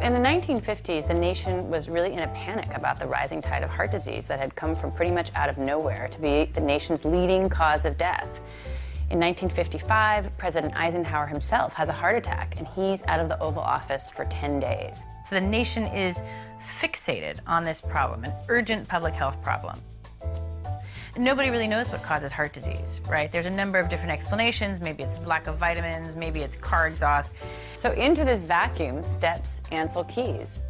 In the 1950s, the nation was really in a panic about the rising tide of heart disease that had come from pretty much out of nowhere to be the nation's leading cause of death. In 1955, President Eisenhower himself has a heart attack, and he's out of the Oval Office for 10 days. So the nation is fixated on this problem, an urgent public health problem. Nobody really knows what causes heart disease, right? There's a number of different explanations. Maybe it's lack of vitamins, maybe it's car exhaust. So into this vacuum steps Enselkiz,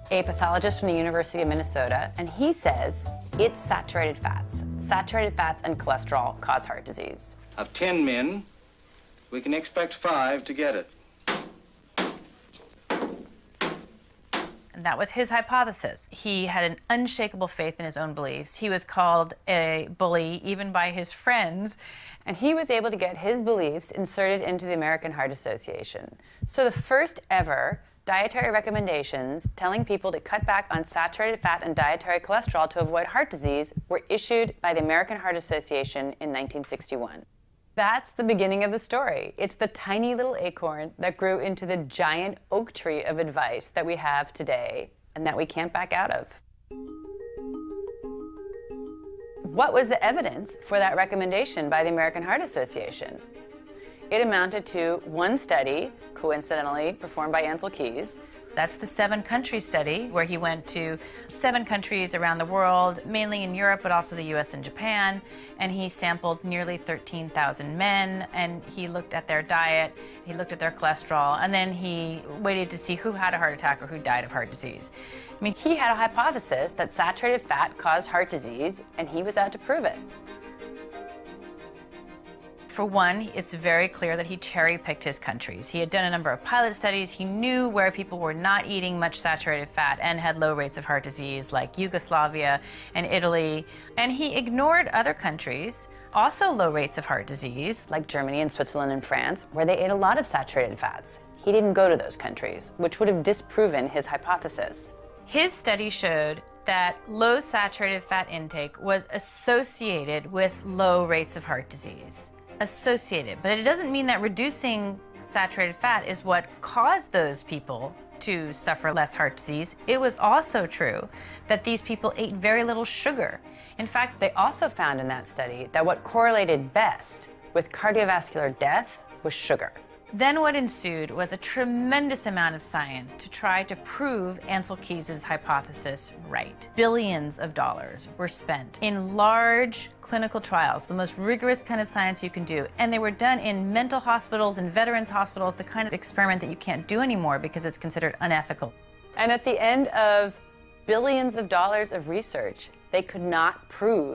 a pathologist from the University of Minnesota, and he says it's saturated fats. Saturated fats and cholesterol cause heart disease. Of 10 men, we can expect 5 to get it. And that was his hypothesis. He had an unshakable faith in his own beliefs. He was called a bully even by his friends. And he was able to get his beliefs inserted into the American Heart Association. So the first ever dietary recommendations telling people to cut back on saturated fat and dietary cholesterol to avoid heart disease were issued by the American Heart Association in 1961. That's the beginning of the story. It's the tiny little acorn that grew into the giant oak tree of advice that we have today and that we can't back out of. What was the evidence for that recommendation by the American Heart Association? It amounted to one study, coincidentally performed by Enselkiz. That's the 7-country study, where he went to 7 countries around the world, mainly in Europe, but also the US and Japan, and he sampled nearly 13,000 men, and he looked at their diet, he looked at their cholesterol, and then he waited to see who had a heart attack or who died of heart disease. I mean, he had a hypothesis that saturated fat caused heart disease, and he was out to prove it. For one, it's very clear that he cherry-picked his countries. He had done a number of pilot studies. He knew where people were not eating much saturated fat and had low rates of heart disease, like Yugoslavia and Italy. And he ignored other countries, also low rates of heart disease, like Germany and Switzerland and France, where they ate a lot of saturated fats. He didn't go to those countries, which would have disproven his hypothesis. His study showed that low saturated fat intake was associated with low rates of heart disease. Associated, but it doesn't mean that reducing saturated fat is what caused those people to suffer less heart disease. It was also true that these people ate very little sugar. In fact, they also found in that study that what correlated best with cardiovascular death was sugar. Then what ensued was a tremendous amount of science to try to prove Enselkiz's hypothesis right. Billions of dollars were spent in large clinical trials, the most rigorous kind of science you can do. And they were done in mental hospitals and veterans hospitals, the kind of experiment that you can't do anymore because it's considered unethical. And at the end of billions of dollars of research, they could not prove